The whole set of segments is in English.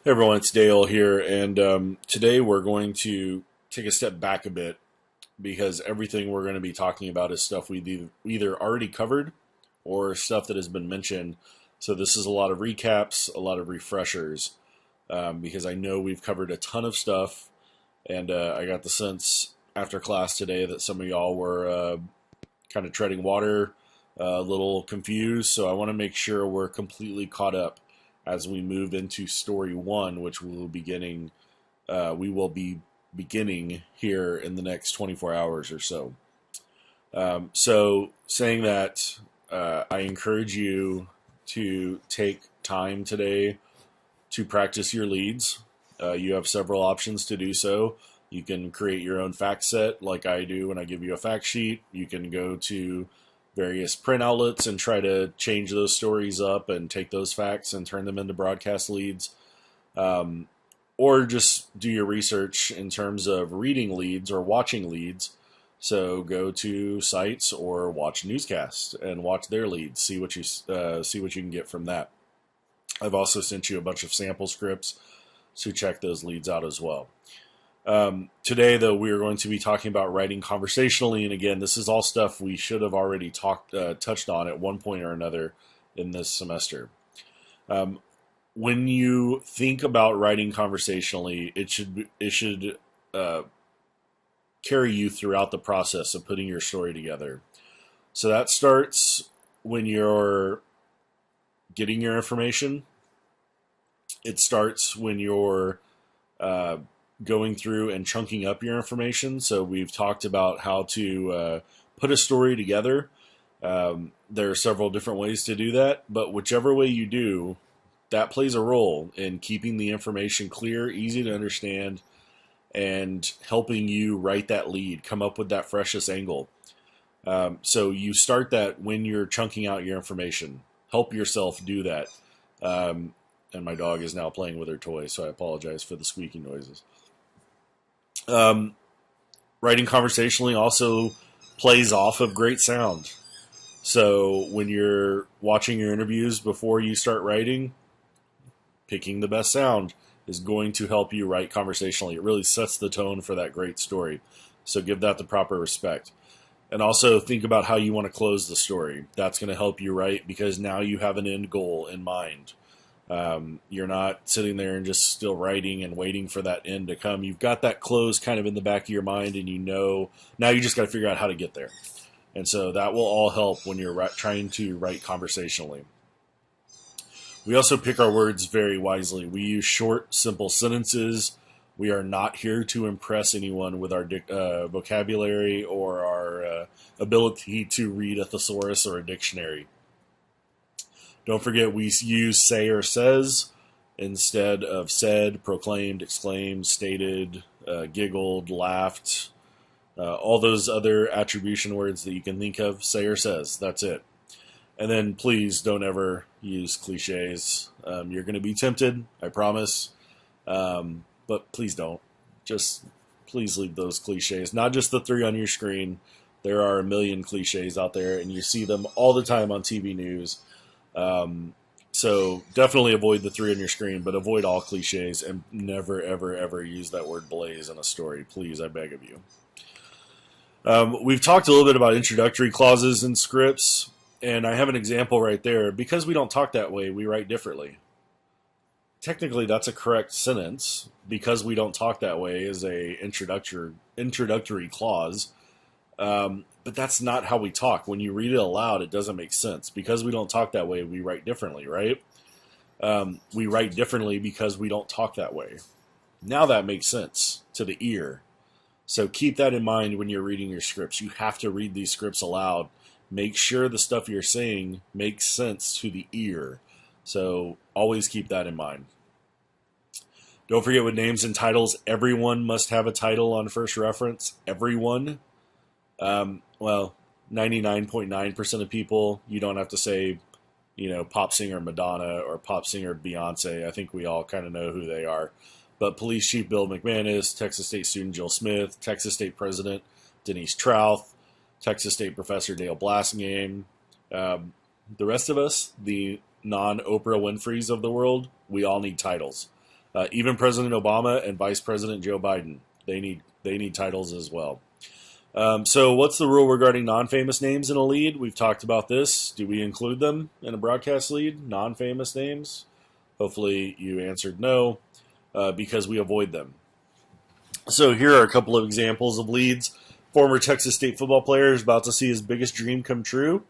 Hey everyone, it's Dale here, and today we're going to take a step back a bit because everything we're going to be talking about is stuff we've either already covered or stuff that has been mentioned. So this is a lot of recaps, a lot of refreshers, because I know we've covered a ton of stuff, and I got the sense after class today that some of y'all were kind of treading water, a little confused, so I want to make sure we're completely caught up as we move into story one, which we will be beginning here in the next 24 hours or so. So saying that, I encourage you to take time today to practice your leads. You have several options to do so. You can create your own fact set like I do when I give you a fact sheet. You can go to various print outlets and try to change those stories up and take those facts and turn them into broadcast leads. Or just do your research in terms of reading leads or watching leads. So go to sites or watch newscasts and watch their leads. See what you can get from that. I've also sent you a bunch of sample scripts, so check those leads out as well. Today, though, we are going to be talking about writing conversationally, and again, this is all stuff we should have already touched on at one point or another in this semester. When you think about writing conversationally, it should carry you throughout the process of putting your story together. So that starts when you're getting your information. It starts when you're going through and chunking up your information. So we've talked about how to put a story together. There are several different ways to do that, but whichever way you do, that plays a role in keeping the information clear, easy to understand, and helping you write that lead, come up with that freshest angle. So you start that when you're chunking out your information. Help yourself do that. And my dog is now playing with her toy, so I apologize for the squeaky noises. Writing conversationally also plays off of great sound. So when you're watching your interviews before you start writing, picking the best sound is going to help you write conversationally. It really sets the tone for that great story. So give that the proper respect. And also think about how you want to close the story. That's going to help you write because now you have an end goal in mind. You're not sitting there and just still writing and waiting for that end to come. You've got that close kind of in the back of your mind, and you know now you just got to figure out how to get there. And so that will all help when you're trying to write conversationally. We also pick our words very wisely. We use short, simple sentences. We are not here to impress anyone with our vocabulary or our ability to read a thesaurus or a dictionary. Don't forget we use say or says instead of said, proclaimed, exclaimed, stated, giggled, laughed, all those other attribution words that you can think of. Say or says, that's it. And then please don't ever use cliches. You're going to be tempted, I promise, but please don't. Just please leave those cliches. Not just the 3 on your screen. There are a million cliches out there, and you see them all the time on TV news. So definitely avoid the 3 on your screen, but avoid all cliches and never, ever, ever use that word blaze in a story. Please, I beg of you. We've talked a little bit about introductory clauses in scripts, and I have an example right there. Because we don't talk that way, we write differently. Technically, that's a correct sentence. Because we don't talk that way is a introductory clause. But that's not how we talk. When you read it aloud, it doesn't make sense. Because we don't talk that way, we write differently, right? We write differently because we don't talk that way. Now that makes sense to the ear. So keep that in mind when you're reading your scripts. You have to read these scripts aloud. Make sure the stuff you're saying makes sense to the ear. So always keep that in mind. Don't forget with names and titles, everyone must have a title on first reference. Everyone. Well, 99.9% of people, you don't have to say, pop singer Madonna or pop singer Beyonce. I think we all kind of know who they are. But Police Chief Bill McManus, Texas State student Jill Smith, Texas State President Denise Trouth, Texas State Professor Dale Blasingame. The rest of us, the non-Oprah Winfreys of the world, we all need titles. Even President Obama and Vice President Joe Biden, they need titles as well. So what's the rule regarding non-famous names in a lead? We've talked about this. Do we include them in a broadcast lead? Non-famous names? Hopefully you answered no, because we avoid them. So here are a couple of examples of leads. Former Texas State football player is about to see his biggest dream come true.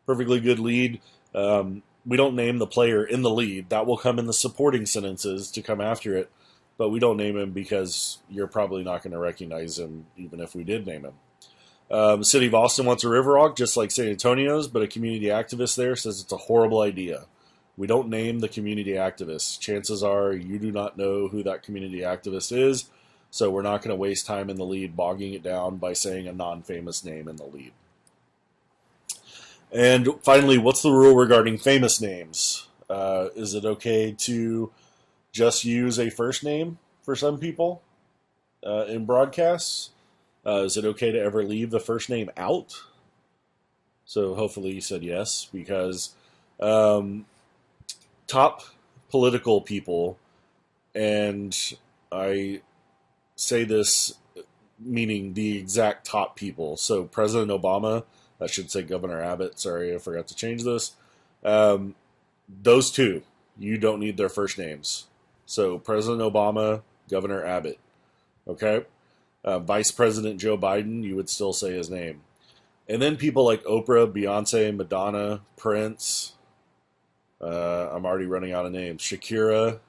Perfectly good lead. We don't name the player in the lead. That will come in the supporting sentences to come after it. But we don't name him because you're probably not going to recognize him even if we did name him. City of Austin wants a Riverwalk just like San Antonio's, but a community activist there says it's a horrible idea. We don't name the community activists. Chances are you do not know who that community activist is, so we're not going to waste time in the lead bogging it down by saying a non-famous name in the lead. And finally, what's the rule regarding famous names? Is it okay to just use a first name for some people in broadcasts? Is it okay to ever leave the first name out? So hopefully you said yes, because top political people, and I say this meaning the exact top people, so President Obama, I should say Governor Abbott, sorry I forgot to change this, those two, you don't need their first names. So President Obama, Governor Abbott, okay? Vice President Joe Biden, you would still say his name. And then people like Oprah, Beyonce, Madonna, Prince, I'm already running out of names, Shakira,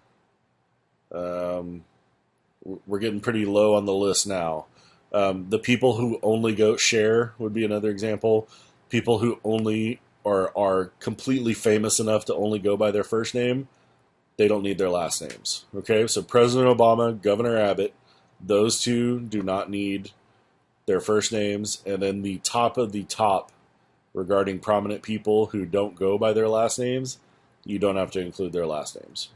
we're getting pretty low on the list now. The people who only go, Cher would be another example. People who only are completely famous enough to only go by their first name, they don't need their last names. Okay, so President Obama, Governor Abbott, those two do not need their first names. And then the top of the top regarding prominent people who don't go by their last names, you don't have to include their last names.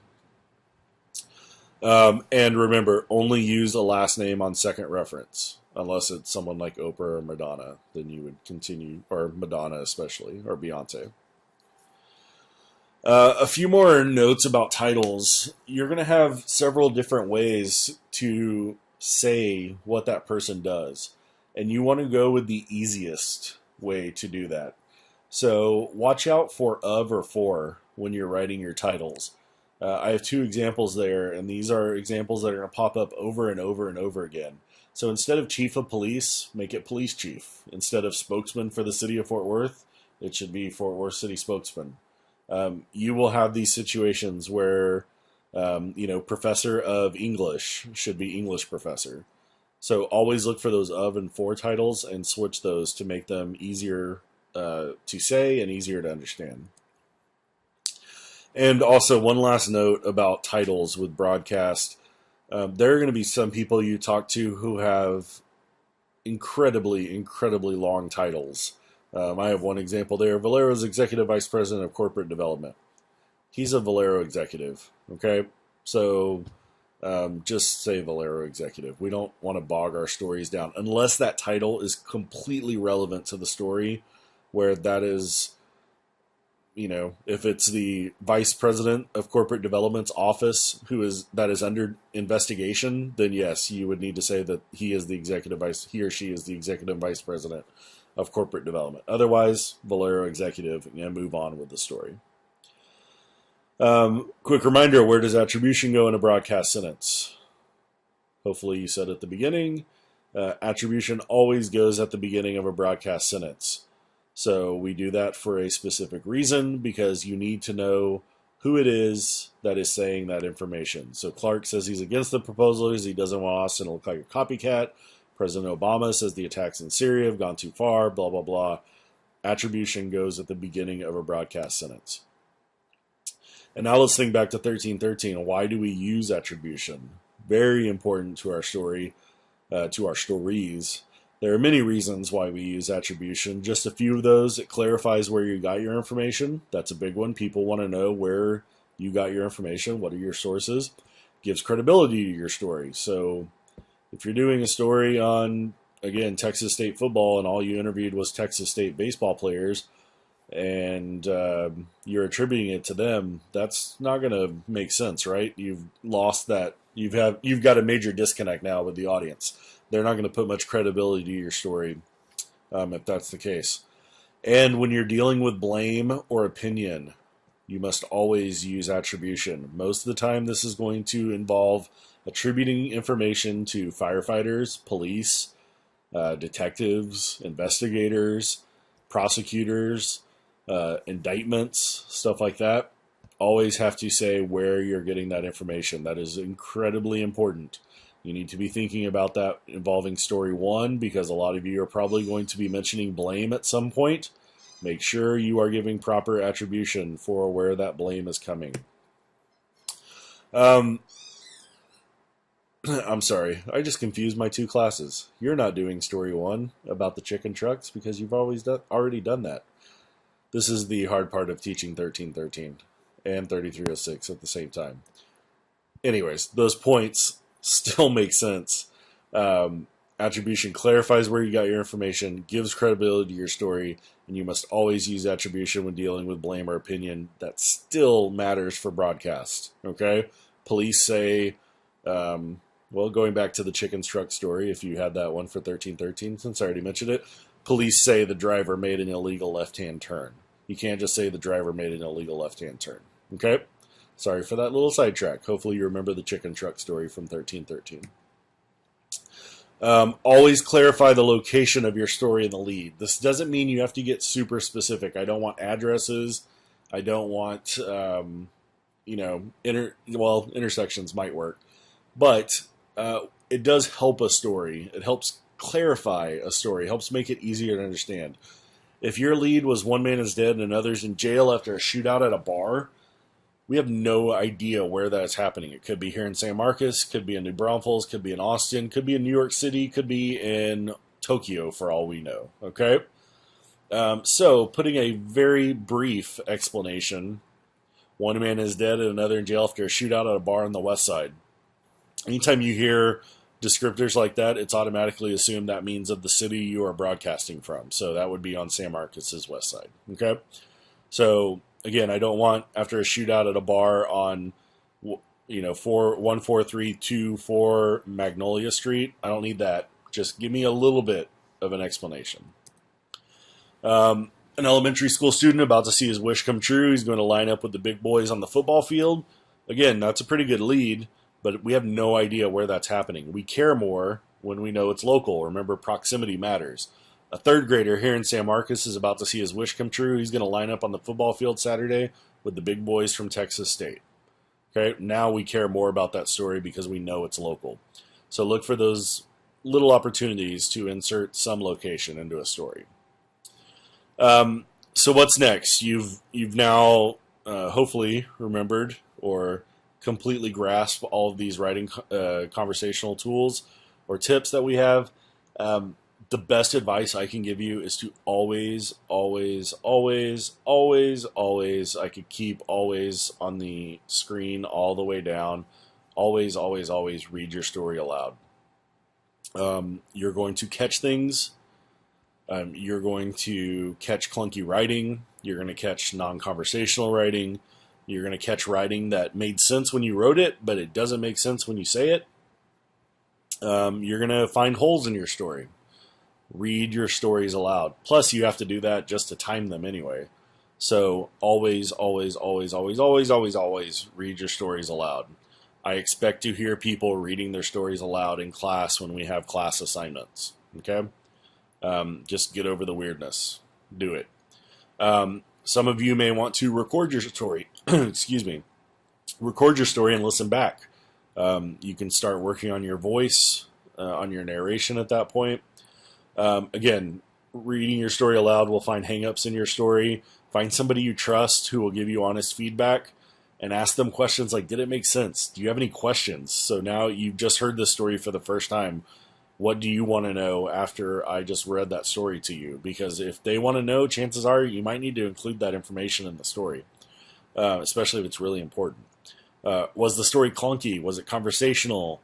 And remember, only use a last name on second reference. Unless it's someone like Oprah or Madonna, then you would continue, or Madonna especially, or Beyonce. A few more notes about titles. You're going to have several different ways to say what that person does. And you want to go with the easiest way to do that. So watch out for of or for when you're writing your titles. I have two examples there, and these are examples that are going to pop up over and over and over again. So instead of chief of police, make it police chief. Instead of spokesman for the city of Fort Worth, it should be Fort Worth city spokesman. You will have these situations where, professor of English should be English professor. So always look for those of and for titles and switch those to make them easier to say and easier to understand. And also, one last note about titles with broadcast. There are going to be some people you talk to who have incredibly, incredibly long titles. I have one example there. Valero's Executive Vice President of Corporate Development. He's a Valero executive, okay? So just say Valero Executive. We don't want to bog our stories down unless that title is completely relevant to the story, where that is, if it's the Vice President of Corporate Development's office that is under investigation, then yes, you would need to say that he or she is the Executive Vice President of Corporate Development. Otherwise, Valero Executive, and move on with the story. Quick reminder, where does attribution go in a broadcast sentence? Hopefully you said at the beginning. Attribution always goes at the beginning of a broadcast sentence. So we do that for a specific reason, because you need to know who it is that is saying that information. So Clark says he's against the proposal because he doesn't want Austin to look like a copycat. President Obama says the attacks in Syria have gone too far, blah, blah, blah. Attribution goes at the beginning of a broadcast sentence. And now let's think back to 1313. Why do we use attribution? Very important to our story, to our stories. There are many reasons why we use attribution. Just a few of those. It clarifies where you got your information. That's a big one. People want to know where you got your information. What are your sources? Gives credibility to your story. So if you're doing a story on, again, Texas State football and all you interviewed was Texas State baseball players, and you're attributing it to them, that's not going to make sense, right? You've lost that. You've got a major disconnect now with the audience. They're not going to put much credibility to your story if that's the case. And when you're dealing with blame or opinion, you must always use attribution. Most of the time, this is going to involve attributing information to firefighters, police, detectives, investigators, prosecutors, indictments, stuff like that. Always have to say where you're getting that information. That is incredibly important. You need to be thinking about that involving story one, because a lot of you are probably going to be mentioning blame at some point. Make sure you are giving proper attribution for where that blame is coming. I'm sorry, I just confused my two classes. You're not doing story one about the chicken trucks because you've already done that. This is the hard part of teaching 1313 and 3306 at the same time. Anyways, those points still make sense. Attribution clarifies where you got your information, gives credibility to your story, and you must always use attribution when dealing with blame or opinion. That still matters for broadcast. Okay? Police say, well, going back to the chicken truck story, if you had that one for 1313, since I already mentioned it, police say the driver made an illegal left-hand turn. You can't just say the driver made an illegal left-hand turn. Okay? Sorry for that little sidetrack. Hopefully you remember the chicken truck story from 1313. Always clarify the location of your story in the lead. This doesn't mean you have to get super specific. I don't want addresses. I don't want, intersections might work. But it does help a story. It helps clarify a story. It helps make it easier to understand. If your lead was one man is dead and another's in jail after a shootout at a bar, we have no idea where that's happening. It could be here in San Marcos, could be in New Braunfels, could be in Austin, could be in New York City, could be in Tokyo for all we know. Okay? So putting a very brief explanation. One man is dead and another in jail after a shootout at a bar on the west side. Anytime you hear descriptors like that, it's automatically assumed that means of the city you are broadcasting from. So that would be on San Marcos's west side. Okay? So again, I don't want after a shootout at a bar on 14324 Magnolia Street. I don't need that. Just give me a little bit of an explanation. An elementary school student about to see his wish come true. He's going to line up with the big boys on the football field. Again, that's a pretty good lead, but we have no idea where that's happening. We care more when we know it's local. Remember, proximity matters. A third grader here in San Marcos is about to see his wish come true. He's going to line up on the football field Saturday with the big boys from Texas State. Okay, now we care more about that story because we know it's local. So look for those little opportunities to insert some location into a story. So what's next? You've now hopefully remembered or completely grasped all of these writing conversational tools or tips that we have. The best advice I can give you is to always, always, always, always, always, I could keep always on the screen all the way down, always, always, always read your story aloud. You're going to catch things. You're going to catch clunky writing. You're going to catch non-conversational writing. You're going to catch writing that made sense when you wrote it, but it doesn't make sense when you say it. You're going to find holes in your story. Read your stories aloud. Plus, you have to do that just to time them anyway. So always, always, always, always, always, always, always read your stories aloud. I expect to hear people reading their stories aloud in class when we have class assignments. Okay? Just get over the weirdness. Do it. Some of you may want to record your story. Excuse me. Record your story and listen back. You can start working on your voice, on your narration at that point. Again, reading your story aloud will find hang-ups in your story. Find somebody you trust who will give you honest feedback and ask them questions like, did it make sense? Do you have any questions? So now you've just heard this story for the first time. What do you want to know after I just read that story to you? Because if they want to know, chances are you might need to include that information in the story, especially if it's really important. Was the story clunky? Was it conversational?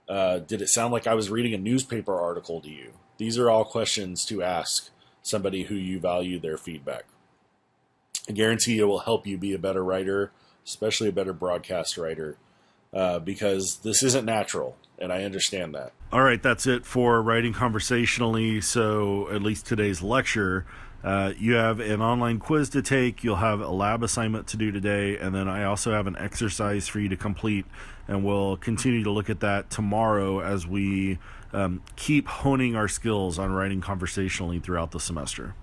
Did it sound like I was reading a newspaper article to you? These are all questions to ask somebody who you value their feedback. I guarantee it will help you be a better writer, especially a better broadcast writer, because this isn't natural, and I understand that. All right, that's it for Writing Conversationally. So at least today's lecture. You have an online quiz to take, you'll have a lab assignment to do today, and then I also have an exercise for you to complete, and we'll continue to look at that tomorrow as we keep honing our skills on writing conversationally throughout the semester.